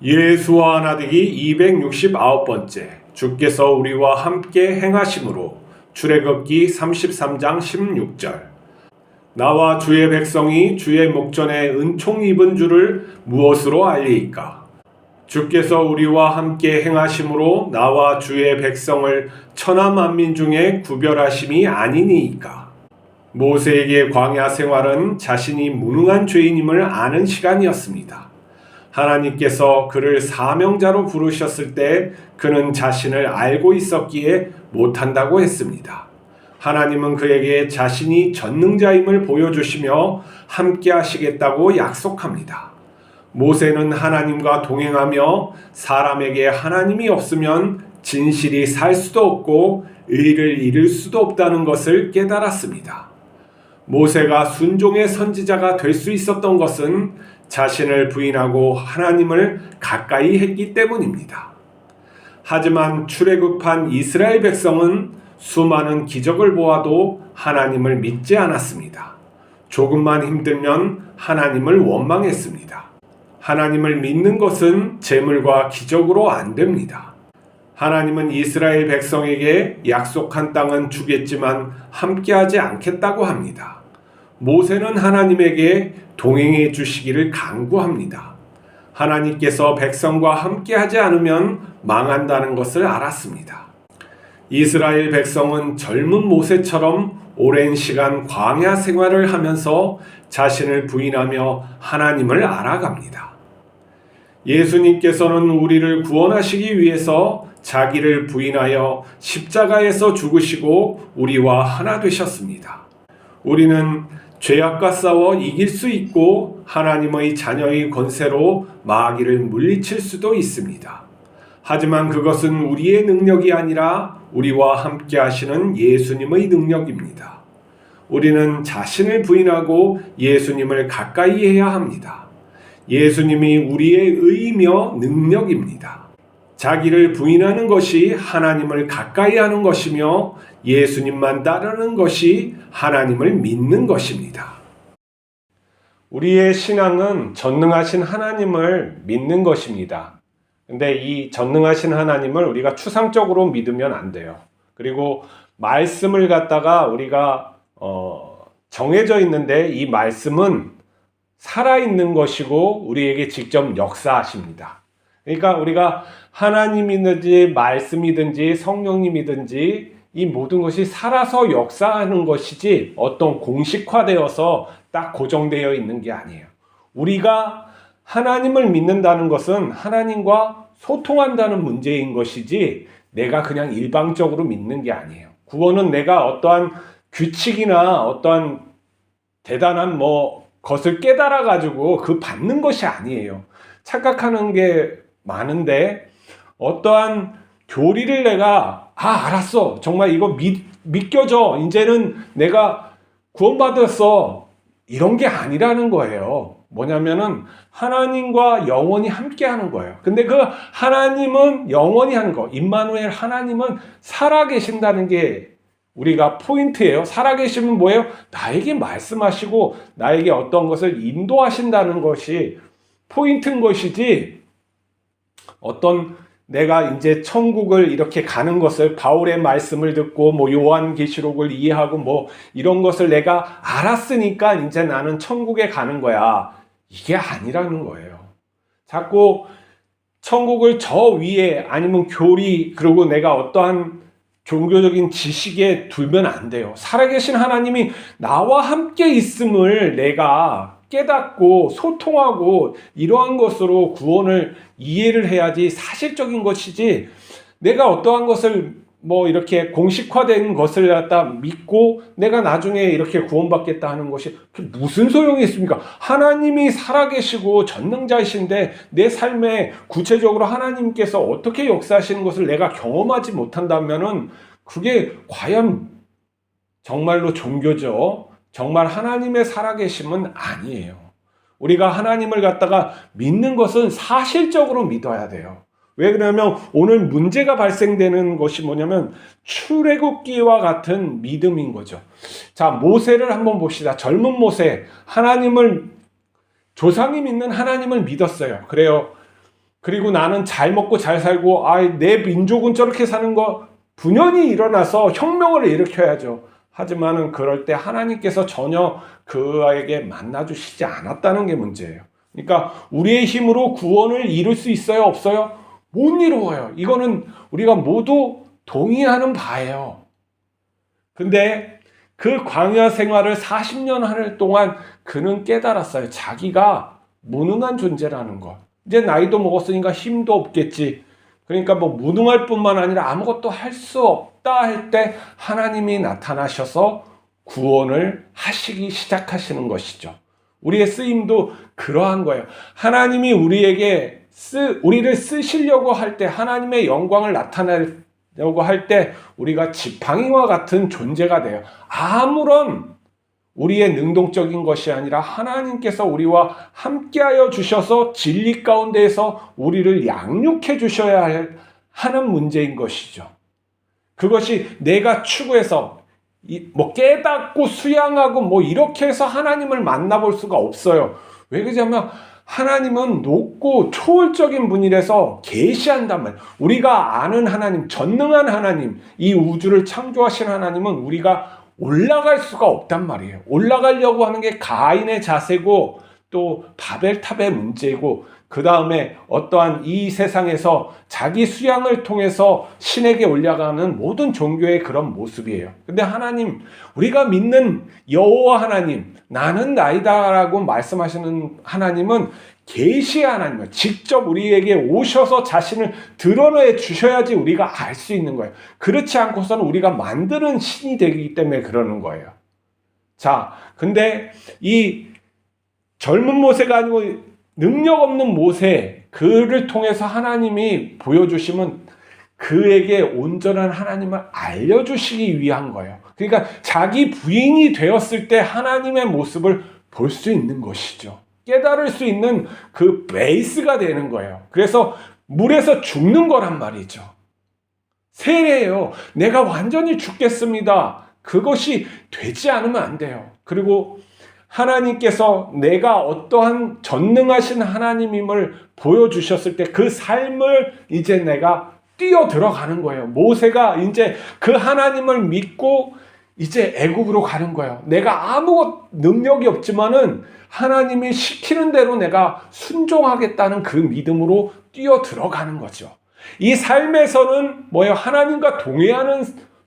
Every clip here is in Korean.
예수와 나되기 269번째 주께서 우리와 함께 행하심으로. 출애굽기 33장 16절. 나와 주의 백성이 주의 목전에 은총 입은 줄을 무엇으로 알리이까? 주께서 우리와 함께 행하심으로 나와 주의 백성을 천하 만민 중에 구별하심이 아니니이까. 모세에게 광야 생활은 자신이 무능한 죄인임을 아는 시간이었습니다. 하나님께서 그를 사명자로 부르셨을 때 그는 자신을 알고 있었기에 못한다고 했습니다. 하나님은 그에게 자신이 전능자임을 보여주시며 함께 하시겠다고 약속합니다. 모세는 하나님과 동행하며 사람에게 하나님이 없으면 진실이 살 수도 없고 의를 이룰 수도 없다는 것을 깨달았습니다. 모세가 순종의 선지자가 될 수 있었던 것은 자신을 부인하고 하나님을 가까이 했기 때문입니다. 하지만 출애굽한 이스라엘 백성은 수많은 기적을 보아도 하나님을 믿지 않았습니다. 조금만 힘들면 하나님을 원망했습니다. 하나님을 믿는 것은 재물과 기적으로 안 됩니다. 하나님은 이스라엘 백성에게 약속한 땅은 주겠지만 함께하지 않겠다고 합니다. 모세는 하나님에게 동행해 주시기를 간구합니다. 하나님께서 백성과 함께하지 않으면 망한다는 것을 알았습니다. 이스라엘 백성은 젊은 모세처럼 오랜 시간 광야 생활을 하면서 자신을 부인하며 하나님을 알아갑니다. 예수님께서는 우리를 구원하시기 위해서 자기를 부인하여 십자가에서 죽으시고 우리와 하나 되셨습니다. 우리는 죄악과 싸워 이길 수 있고 하나님의 자녀의 권세로 마귀를 물리칠 수도 있습니다. 하지만 그것은 우리의 능력이 아니라 우리와 함께 하시는 예수님의 능력입니다. 우리는 자신을 부인하고 예수님을 가까이 해야 합니다. 예수님이 우리의 의이며 능력입니다. 자기를 부인하는 것이 하나님을 가까이 하는 것이며 예수님만 따르는 것이 하나님을 믿는 것입니다. 우리의 신앙은 전능하신 하나님을 믿는 것입니다. 근데 이 전능하신 하나님을 우리가 추상적으로 믿으면 안 돼요. 그리고 말씀을 갖다가 우리가 정해져 있는데 이 말씀은 살아있는 것이고 우리에게 직접 역사하십니다. 그러니까 우리가 하나님이든지 말씀이든지 성령님이든지 이 모든 것이 살아서 역사하는 것이지 어떤 공식화되어서 딱 고정되어 있는 게 아니에요. 우리가 하나님을 믿는다는 것은 하나님과 소통한다는 문제인 것이지 내가 그냥 일방적으로 믿는 게 아니에요. 구원은 내가 어떠한 규칙이나 어떠한 대단한 것을 깨달아 가지고 그 받는 것이 아니에요. 착각하는 게 많은데 어떠한 교리를 내가 알았어, 정말 이거 믿겨져, 이제는 내가 구원받았어, 이런 게 아니라는 거예요. 뭐냐면은 하나님과 영원히 함께 하는 거예요. 근데 그 하나님은 영원히 하는 거, 임마누엘 하나님은 살아계신다는 게 우리가 포인트예요. 살아계시면 뭐예요? 나에게 말씀하시고 나에게 어떤 것을 인도하신다는 것이 포인트인 것이지, 어떤 내가 이제 천국을 이렇게 가는 것을 바울의 말씀을 듣고 요한계시록을 이해하고 이런 것을 내가 알았으니까 이제 나는 천국에 가는 거야, 이게 아니라는 거예요. 자꾸 천국을 저 위에 아니면 교리 그리고 내가 어떠한 종교적인 지식에 두면 안 돼요. 살아계신 하나님이 나와 함께 있음을 내가 깨닫고 소통하고 이러한 것으로 구원을 이해를 해야지 사실적인 것이지, 내가 어떠한 것을 이렇게 공식화된 것을 갖다 믿고 내가 나중에 이렇게 구원받겠다 하는 것이 무슨 소용이 있습니까? 하나님이 살아계시고 전능자이신데 내 삶에 구체적으로 하나님께서 어떻게 역사하시는 것을 내가 경험하지 못한다면은 그게 과연 정말로 종교죠? 정말 하나님의 살아계심은 아니에요. 우리가 하나님을 갖다가 믿는 것은 사실적으로 믿어야 돼요. 왜 그러냐면 오늘 문제가 발생되는 것이 뭐냐면 출애굽기와 같은 믿음인 거죠. 자, 모세를 한번 봅시다. 젊은 모세, 하나님을, 조상이 믿는 하나님을 믿었어요. 그래요. 그리고 나는 잘 먹고 잘 살고 내 민족은 저렇게 사는 거 분연히 일어나서 혁명을 일으켜야죠. 하지만은 그럴 때 하나님께서 전혀 그에게 만나주시지 않았다는 게 문제예요. 그러니까 우리의 힘으로 구원을 이룰 수 있어요? 없어요? 못 이루어요. 이거는 우리가 모두 동의하는 바예요. 근데 그 광야 생활을 40년 하는 동안 그는 깨달았어요. 자기가 무능한 존재라는 것. 이제 나이도 먹었으니까 힘도 없겠지. 그러니까 뭐 무능할 뿐만 아니라 아무것도 할 수 없다 할 때 하나님이 나타나셔서 구원을 하시기 시작하시는 것이죠. 우리의 쓰임도 그러한 거예요. 하나님이 우리를 쓰시려고 할 때, 하나님의 영광을 나타내려고 할 때 우리가 지팡이와 같은 존재가 돼요. 아무런 우리의 능동적인 것이 아니라 하나님께서 우리와 함께하여 주셔서 진리 가운데에서 우리를 양육해 주셔야 하는 문제인 것이죠. 그것이 내가 추구해서 깨닫고 수양하고 이렇게 해서 하나님을 만나볼 수가 없어요. 왜 그러냐면 하나님은 높고 초월적인 분이라서 계시한단 말이에요. 우리가 아는 하나님, 전능한 하나님, 이 우주를 창조하신 하나님은 우리가 올라갈 수가 없단 말이에요. 올라가려고 하는 게 가인의 자세고 또 바벨탑의 문제고 그 다음에 어떠한 이 세상에서 자기 수양을 통해서 신에게 올라가는 모든 종교의 그런 모습이에요. 근데 하나님, 우리가 믿는 여호와 하나님, 나는 나이다라고 말씀하시는 하나님은 계시의 하나님이에요. 직접 우리에게 오셔서 자신을 드러내 주셔야지 우리가 알 수 있는 거예요. 그렇지 않고서는 우리가 만드는 신이 되기 때문에 그러는 거예요. 자, 근데 이 젊은 모세가 아니고 능력 없는 모세, 그를 통해서 하나님이 보여주시면 그에게 온전한 하나님을 알려주시기 위한 거예요. 그러니까 자기 부인이 되었을 때 하나님의 모습을 볼 수 있는 것이죠. 깨달을 수 있는 그 베이스가 되는 거예요. 그래서 물에서 죽는 거란 말이죠. 세례예요. 내가 완전히 죽겠습니다. 그것이 되지 않으면 안 돼요. 그리고 하나님께서 내가 어떠한 전능하신 하나님임을 보여주셨을 때 그 삶을 이제 내가 뛰어 들어가는 거예요. 모세가 이제 그 하나님을 믿고 이제 애굽으로 가는 거예요. 내가 아무 능력이 없지만은 하나님이 시키는 대로 내가 순종하겠다는 그 믿음으로 뛰어 들어가는 거죠. 이 삶에서는 하나님과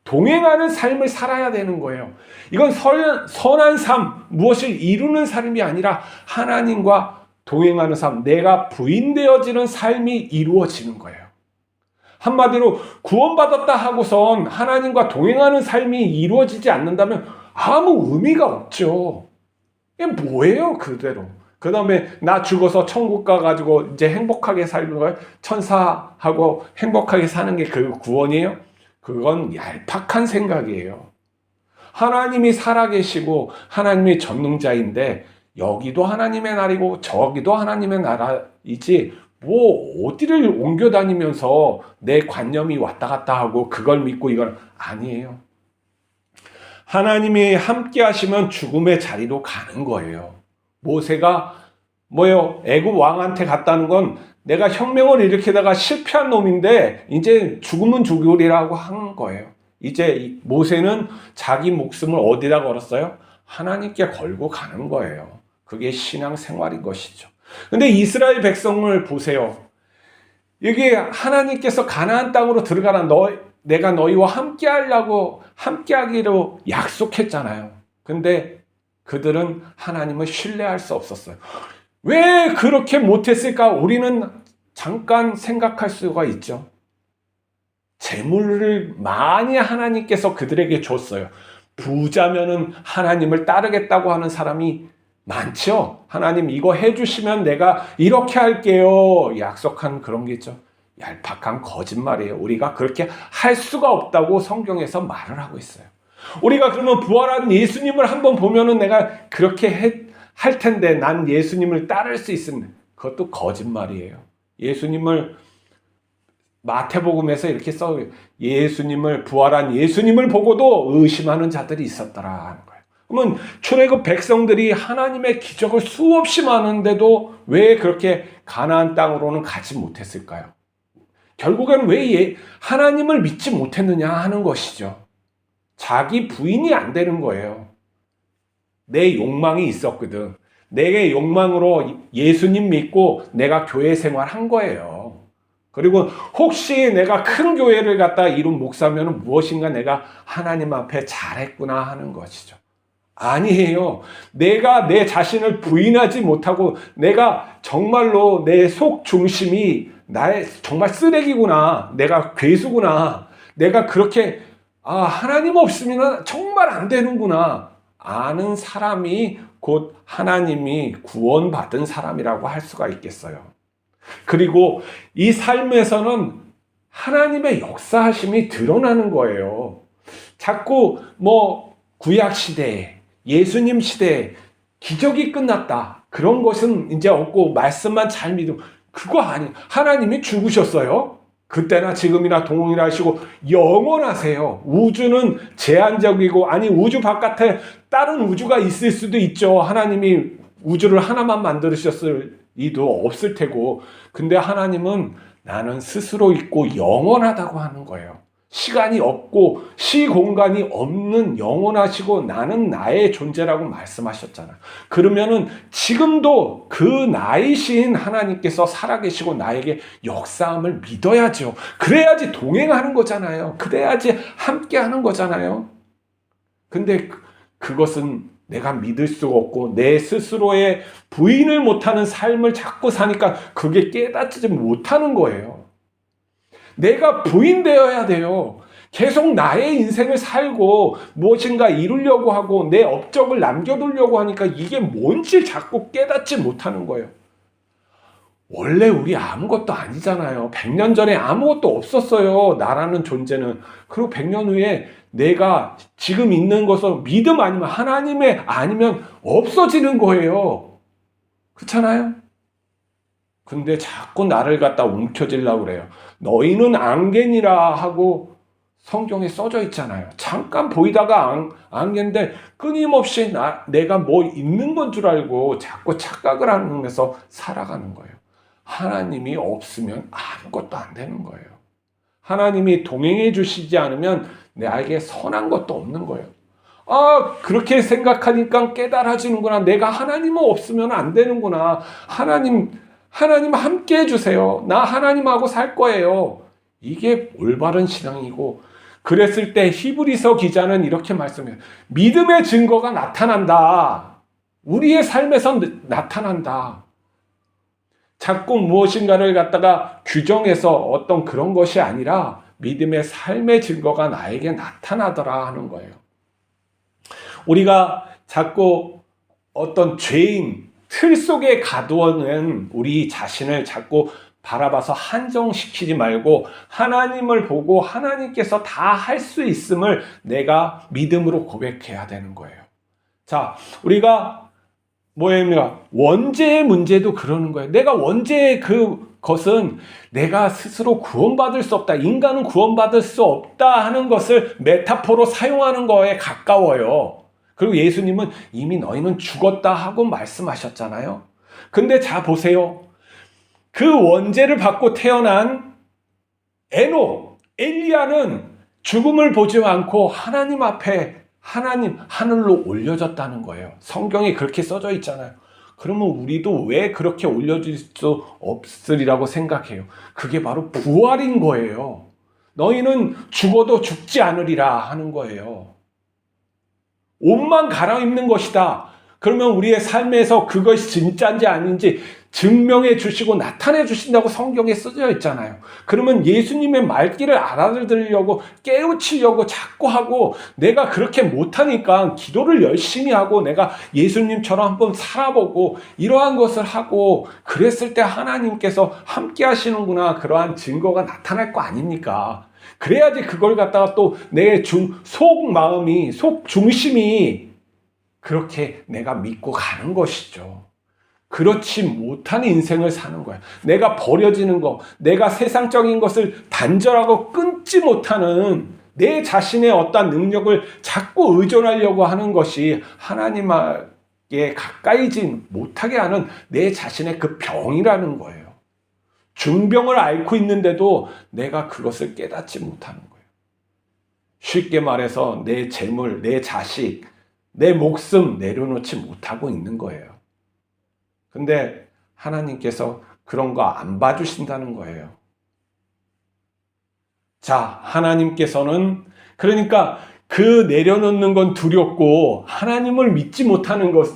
동행하는 삶을 살아야 되는 거예요. 이건 선한 삶, 무엇을 이루는 삶이 아니라 하나님과 동행하는 삶, 내가 부인되어지는 삶이 이루어지는 거예요. 한마디로 구원받았다 하고선 하나님과 동행하는 삶이 이루어지지 않는다면 아무 의미가 없죠. 이게 뭐예요, 그대로. 그 다음에 나 죽어서 천국 가가지고 이제 행복하게 살는 거예요. 천사하고 행복하게 사는 게 그 구원이에요? 그건 얄팍한 생각이에요. 하나님이 살아계시고 하나님이 전능자인데 여기도 하나님의 날이고 저기도 하나님의 나라이지 어디를 옮겨 다니면서 내 관념이 왔다 갔다 하고 그걸 믿고 이건 아니에요. 하나님이 함께 하시면 죽음의 자리로 가는 거예요. 모세가 애굽 왕한테 갔다는 건 내가 혁명을 일으키다가 실패한 놈인데 이제 죽으면 죽으리라고 한 거예요. 이제 모세는 자기 목숨을 어디다 걸었어요? 하나님께 걸고 가는 거예요. 그게 신앙 생활인 것이죠. 근데 이스라엘 백성을 보세요. 여기 하나님께서 가나안 땅으로 들어가라. 내가 너희와 함께하기로 약속했잖아요. 근데 그들은 하나님을 신뢰할 수 없었어요. 왜 그렇게 못했을까? 우리는 잠깐 생각할 수가 있죠. 재물을 많이 하나님께서 그들에게 줬어요. 부자면은 하나님을 따르겠다고 하는 사람이 많죠. 하나님 이거 해주시면 내가 이렇게 할게요. 약속한 그런 게 있죠. 얄팍한 거짓말이에요. 우리가 그렇게 할 수가 없다고 성경에서 말을 하고 있어요. 우리가 그러면 부활한 예수님을 한번 보면은 내가 그렇게 할 텐데 난 예수님을 따를 수 있습니다. 그것도 거짓말이에요. 예수님을 마태복음에서 이렇게 부활한 예수님을 보고도 의심하는 자들이 있었더라 하는 거예요. 그러면 출애굽 백성들이 하나님의 기적을 수없이 많은데도 왜 그렇게 가나안 땅으로는 가지 못했을까요? 결국에는 왜 하나님을 믿지 못했느냐 하는 것이죠. 자기 부인이 안 되는 거예요. 내 욕망이 있었거든. 내 욕망으로 예수님 믿고 내가 교회 생활한 거예요. 그리고 혹시 내가 큰 교회를 갖다 이룬 목사면 무엇인가 내가 하나님 앞에 잘했구나 하는 것이죠. 아니에요. 내가 내 자신을 부인하지 못하고 내가 정말로 내 속 중심이 나의 정말 쓰레기구나. 내가 괴수구나. 내가 그렇게 하나님 없으면 정말 안 되는구나. 아는 사람이 곧 하나님이 구원받은 사람이라고 할 수가 있겠어요. 그리고 이 삶에서는 하나님의 역사하심이 드러나는 거예요. 자꾸 구약 시대에 예수님 시대에 기적이 끝났다. 그런 것은 이제 없고 말씀만 잘 믿으면 그거 아니. 하나님이 죽으셨어요. 그때나 지금이나 동일하시고 영원하세요. 우주는 제한적이고 우주 바깥에 다른 우주가 있을 수도 있죠. 하나님이 우주를 하나만 만드셨을 리도 없을 테고. 근데 하나님은 나는 스스로 있고 영원하다고 하는 거예요. 시간이 없고 시공간이 없는 영원하시고 나는 나의 존재라고 말씀하셨잖아요. 그러면은 지금도 그 나이신 하나님께서 살아계시고 나에게 역사함을 믿어야죠. 그래야지 동행하는 거잖아요. 그래야지 함께하는 거잖아요. 근데 그것은 내가 믿을 수가 없고 내 스스로의 부인을 못하는 삶을 자꾸 사니까 그게 깨닫지 못하는 거예요. 내가 부인되어야 돼요. 계속 나의 인생을 살고 무엇인가 이루려고 하고 내 업적을 남겨두려고 하니까 이게 뭔지 자꾸 깨닫지 못하는 거예요. 원래 우리 아무것도 아니잖아요. 100년 전에 아무것도 없었어요. 나라는 존재는. 그리고 100년 후에 내가 지금 있는 것을 믿음 아니면 하나님의 아니면 없어지는 거예요. 그렇잖아요? 근데 자꾸 나를 갖다 움켜쥐려고 그래요. 너희는 앙겐이라 하고 성경에 써져 있잖아요. 잠깐 보이다가 앙겐인데 끊임없이 내가 뭐 있는 건 줄 알고 자꾸 착각을 하면서 살아가는 거예요. 하나님이 없으면 아무것도 안 되는 거예요. 하나님이 동행해 주시지 않으면 나에게 선한 것도 없는 거예요. 그렇게 생각하니까 깨달아지는구나. 내가 하나님 없으면 안 되는구나. 하나님 함께 해주세요. 나 하나님하고 살 거예요. 이게 올바른 신앙이고, 그랬을 때 히브리서 기자는 이렇게 말씀해요. 믿음의 증거가 나타난다. 우리의 삶에서 나타난다. 자꾸 무엇인가를 갖다가 규정해서 어떤 그런 것이 아니라 믿음의 삶의 증거가 나에게 나타나더라 하는 거예요. 우리가 자꾸 어떤 죄인, 틀 속에 가두어낸 우리 자신을 자꾸 바라봐서 한정시키지 말고 하나님을 보고 하나님께서 다 할 수 있음을 내가 믿음으로 고백해야 되는 거예요. 자, 우리가 원죄의 문제도 그러는 거예요. 내가 원죄의 그것은 내가 스스로 구원받을 수 없다. 인간은 구원받을 수 없다 하는 것을 메타포로 사용하는 거에 가까워요. 그리고 예수님은 이미 너희는 죽었다 하고 말씀하셨잖아요. 근데 자 보세요. 그 원죄를 받고 태어난 엘리야는 죽음을 보지 않고 하나님 앞에 하늘로 올려졌다는 거예요. 성경에 그렇게 써져 있잖아요. 그러면 우리도 왜 그렇게 올려질 수 없으리라고 생각해요? 그게 바로 부활인 거예요. 너희는 죽어도 죽지 않으리라 하는 거예요. 옷만 갈아입는 것이다. 그러면 우리의 삶에서 그것이 진짜인지 아닌지 증명해 주시고 나타내 주신다고 성경에 써져 있잖아요. 그러면 예수님의 말귀를 알아들으려고 깨우치려고 자꾸 하고, 내가 그렇게 못하니까 기도를 열심히 하고 내가 예수님처럼 한번 살아보고 이러한 것을 하고 그랬을 때 하나님께서 함께 하시는구나, 그러한 증거가 나타날 거 아닙니까? 그래야지 그걸 갖다가 또 내 속 마음이, 속 중심이 그렇게 내가 믿고 가는 것이죠. 그렇지 못한 인생을 사는 거야. 내가 버려지는 거, 내가 세상적인 것을 단절하고 끊지 못하는 내 자신의 어떤 능력을 자꾸 의존하려고 하는 것이 하나님께 가까이지 못하게 하는 내 자신의 그 병이라는 거예요. 중병을 앓고 있는데도 내가 그것을 깨닫지 못하는 거예요. 쉽게 말해서 내 재물, 내 자식, 내 목숨 내려놓지 못하고 있는 거예요. 근데 하나님께서 그런 거 안 봐주신다는 거예요. 자, 하나님께서는 그러니까 그 내려놓는 건 두렵고 하나님을 믿지 못하는 것,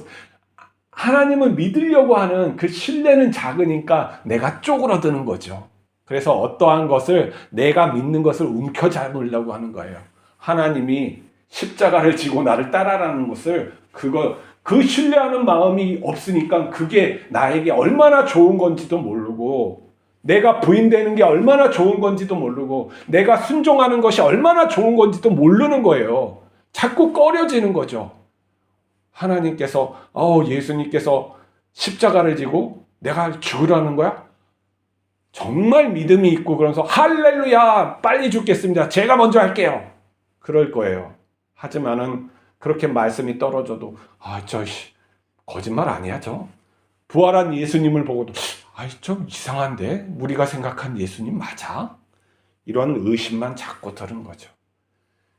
하나님을 믿으려고 하는 그 신뢰는 작으니까 내가 쪼그러드는 거죠. 그래서 어떠한 것을 내가 믿는 것을 움켜잡으려고 하는 거예요. 하나님이 십자가를 지고 나를 따라라는 것을 그 신뢰하는 마음이 없으니까 그게 나에게 얼마나 좋은 건지도 모르고 내가 부인되는 게 얼마나 좋은 건지도 모르고 내가 순종하는 것이 얼마나 좋은 건지도 모르는 거예요. 자꾸 꺼려지는 거죠. 하나님께서 예수님께서 십자가를 지고 내가 죽으라는 거야? 정말 믿음이 있고 그러면서 할렐루야 빨리 죽겠습니다. 제가 먼저 할게요. 그럴 거예요. 하지만은 그렇게 말씀이 떨어져도 거짓말 아니야 저? 부활한 예수님을 보고도 좀 이상한데? 우리가 생각한 예수님 맞아? 이런 의심만 자꾸 드는 거죠.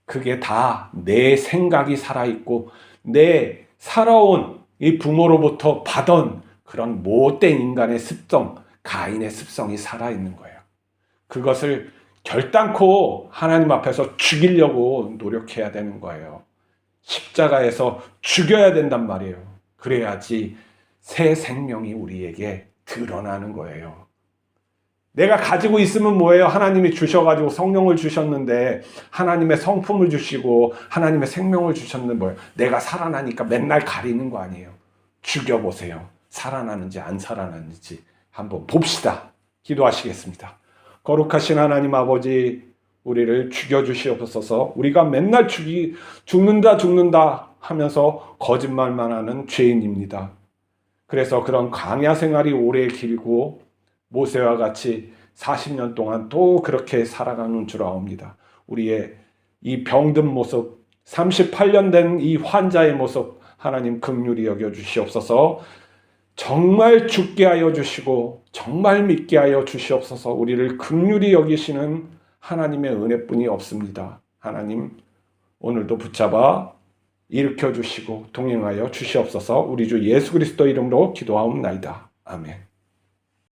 그게 다 내 생각이 살아있고 내 살아온 이 부모로부터 받은 그런 못된 인간의 습성, 가인의 습성이 살아있는 거예요. 그것을 결단코 하나님 앞에서 죽이려고 노력해야 되는 거예요. 십자가에서 죽여야 된단 말이에요. 그래야지 새 생명이 우리에게 드러나는 거예요. 내가 가지고 있으면 뭐예요? 하나님이 주셔가지고 성령을 주셨는데 하나님의 성품을 주시고 하나님의 생명을 주셨는데 뭐예요? 내가 살아나니까 맨날 가리는 거 아니에요. 죽여보세요. 살아나는지 안 살아나는지 한번 봅시다. 기도하시겠습니다. 거룩하신 하나님 아버지, 우리를 죽여주시옵소서. 우리가 맨날 죽는다 하면서 거짓말만 하는 죄인입니다. 그래서 그런 광야 생활이 오래 길고 모세와 같이 40년 동안 또 그렇게 살아가는 줄 아옵니다. 우리의 이 병든 모습, 38년 된 이 환자의 모습 하나님 긍휼히 여겨주시옵소서. 정말 죽게 하여 주시고 정말 믿게 하여 주시옵소서. 우리를 긍휼히 여기시는 하나님의 은혜뿐이 없습니다. 하나님 오늘도 붙잡아 일으켜 주시고 동행하여 주시옵소서. 우리 주 예수 그리스도 이름으로 기도하옵나이다. 아멘.